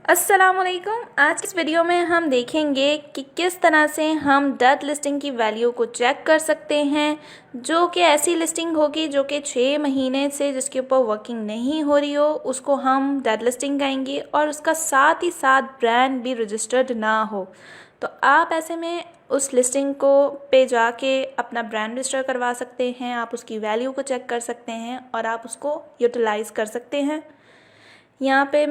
अस्सलामुअलैकुम। आज की इस वीडियो में हम देखेंगे कि किस तरह से हम डेड लिस्टिंग की वैल्यू को चेक कर सकते हैं, जो कि ऐसी लिस्टिंग होगी जो कि 6 महीने से जिसके ऊपर वर्किंग नहीं हो रही हो, उसको हम डेड लिस्टिंग कहेंगे और उसका साथ ही साथ ब्रांड भी रजिस्टर्ड ना हो। तो आप ऐसे में उस लिस्टिंग को पे जाके अपना ब्रांड रजिस्टर करवा सकते हैं, आप उसकी वैल्यू को चेक कर सकते हैं और आप उसको यूटिलाइज़ कर सकते हैं। यहाँ पे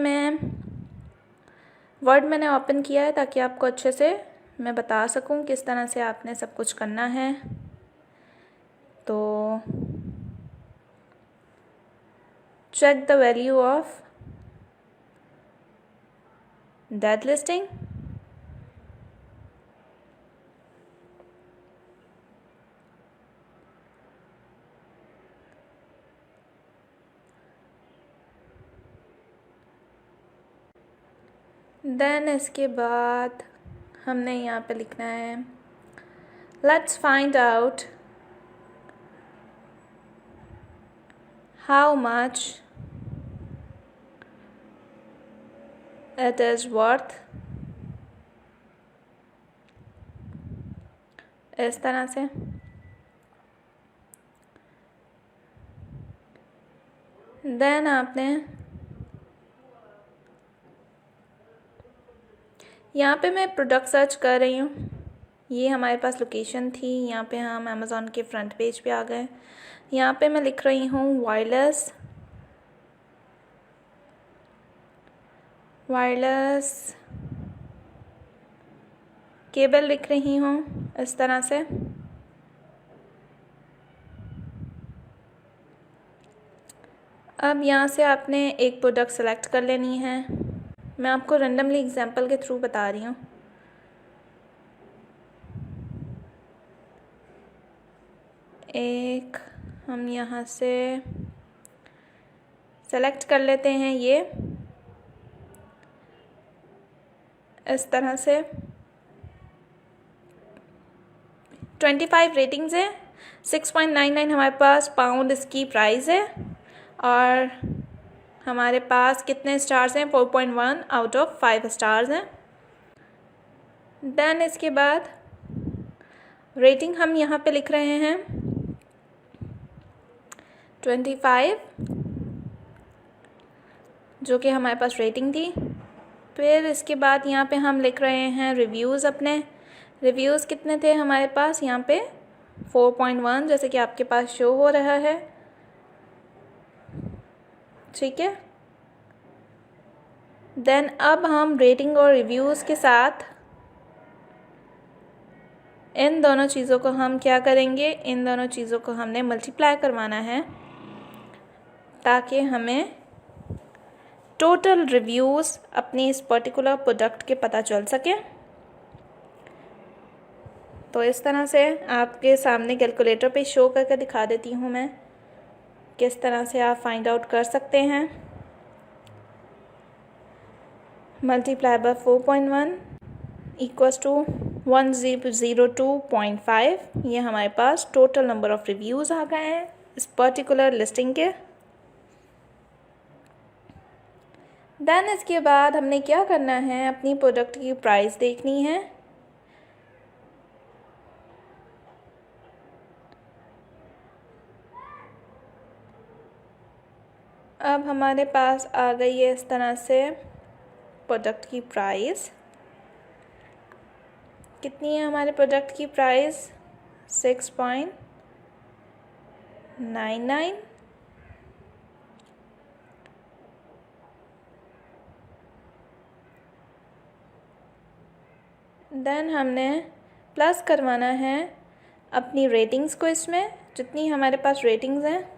वर्ड मैंने ओपन किया है ताकि आपको अच्छे से मैं बता सकूं किस तरह से आपने सब कुछ करना है। तो check the value of that listing. Then इसके बाद हमने यहाँ पे लिखना है let's find out how much it is worth. इस तरह से देन आपने यहाँ पे मैं प्रोडक्ट सर्च कर रही हूँ। ये हमारे पास लोकेशन थी, यहाँ पे हम अमेज़ॉन के फ्रंट पेज पे आ गए। यहाँ पे मैं लिख रही हूँ वायरलेस केबल लिख रही हूँ इस तरह से। अब यहाँ से आपने एक प्रोडक्ट सेलेक्ट कर लेनी है। मैं आपको रैंडमली एग्जांपल के थ्रू बता रही हूँ। एक हम यहाँ से सेलेक्ट कर लेते हैं ये इस तरह से। 25 रेटिंग्स है, 6.99 हमारे पास पाउंड इसकी प्राइस है और हमारे पास कितने स्टार्स हैं, 4.1 आउट ऑफ 5 स्टार्स हैं। देन इसके बाद रेटिंग हम यहाँ पे लिख रहे हैं 25, जो कि हमारे पास रेटिंग थी। फिर इसके बाद यहाँ पे हम लिख रहे हैं रिव्यूज़। अपने रिव्यूज़ कितने थे हमारे पास यहाँ पे 4.1, जैसे कि आपके पास शो हो रहा है, ठीक है। देन अब हम रेटिंग और रिव्यूज़ के साथ इन दोनों चीज़ों को हम क्या करेंगे, इन दोनों चीज़ों को हमने मल्टीप्लाई करवाना है ताकि हमें टोटल रिव्यूज़ अपनी इस पर्टिकुलर प्रोडक्ट के पता चल सके। तो इस तरह से आपके सामने कैलकुलेटर पे शो करके दिखा देती हूँ मैं किस तरह से आप फाइंड आउट कर सकते हैं। Multiply by 4.1 equals to 1002.5। ये हमारे पास टोटल नंबर ऑफ़ रिव्यूज़ आ गए हैं इस पर्टिकुलर लिस्टिंग के। देन इसके बाद हमने क्या करना है, अपनी प्रोडक्ट की प्राइस देखनी है। अब हमारे पास आ गई है इस तरह से प्रोडक्ट की प्राइस। कितनी है हमारे प्रोडक्ट की प्राइस, 6.99। देन हमने प्लस करवाना है अपनी रेटिंग्स को, इसमें जितनी हमारे पास रेटिंग्स हैं।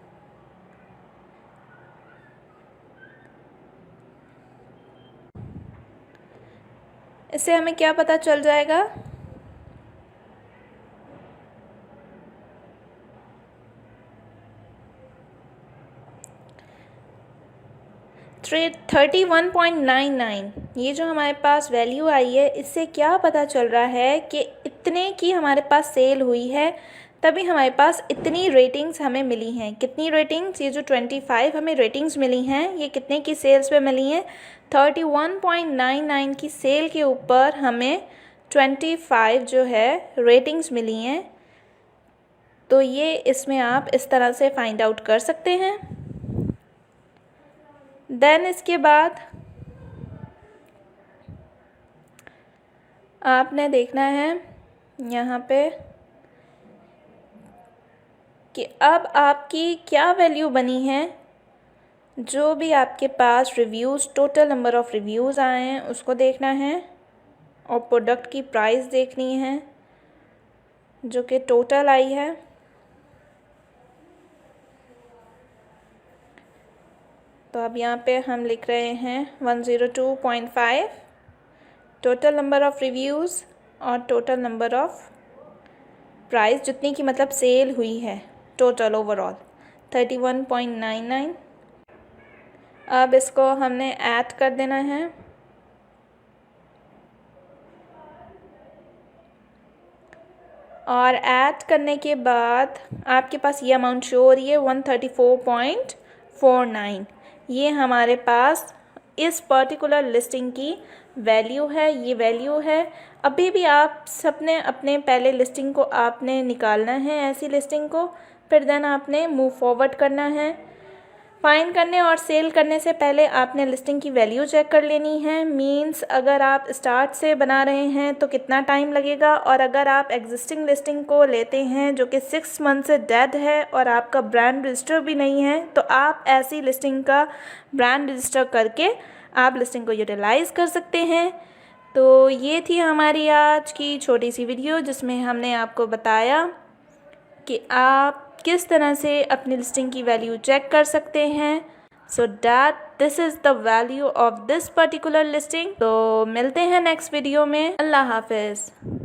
इससे हमें क्या पता चल जाएगा, ट्रेड 31.99। ये जो हमारे पास वैल्यू आई है, इससे क्या पता चल रहा है कि इतने की हमारे पास सेल हुई है तभी हमारे पास इतनी रेटिंग्स हमें मिली हैं। कितनी रेटिंग्स? ये जो 25 हमें रेटिंग्स मिली हैं, ये कितने की सेल्स पे मिली हैं? 31.99 की सेल के ऊपर हमें 25 जो है रेटिंग्स मिली हैं। तो ये इसमें आप इस तरह से फाइंड आउट कर सकते हैं। देन इसके बाद आपने देखना है यहाँ पे कि अब आपकी क्या वैल्यू बनी है। जो भी आपके पास reviews, total number of reviews आए हैं उसको देखना है और प्रोडक्ट की प्राइस देखनी है जो कि टोटल आई है। तो अब यहाँ पे हम लिख रहे हैं 102.5 टोटल नंबर ऑफ़ रिव्यूज़ और टोटल नंबर ऑफ़ प्राइस जितनी की मतलब सेल हुई है टोटल ओवरऑल 31.99। अब इसको हमने ऐड कर देना है और ऐड करने के बाद आपके पास ये अमाउंट शो हो रही है 134.49। ये हमारे पास इस पर्टिकुलर लिस्टिंग की वैल्यू है, ये वैल्यू है। अभी भी आप सबने अपने पहले लिस्टिंग को आपने निकालना है, ऐसी लिस्टिंग को, फिर देन आपने मूव फॉरवर्ड करना है। फाइंड करने और सेल करने से पहले आपने लिस्टिंग की वैल्यू चेक कर लेनी है। मींस अगर आप स्टार्ट से बना रहे हैं तो कितना टाइम लगेगा, और अगर आप एग्जिस्टिंग लिस्टिंग को लेते हैं जो कि 6 मंथ से डेड है और आपका ब्रांड रजिस्टर भी नहीं है, तो आप ऐसी लिस्टिंग का ब्रांड रजिस्टर करके आप लिस्टिंग को यूटिलाइज़ कर सकते हैं। तो ये थी हमारी आज की छोटी सी वीडियो जिसमें हमने आपको बताया कि आप किस तरह से अपनी लिस्टिंग की वैल्यू चेक कर सकते हैं। So that this is the value of this particular listing. तो मिलते हैं नेक्स्ट वीडियो में। अल्लाह हाफिज़।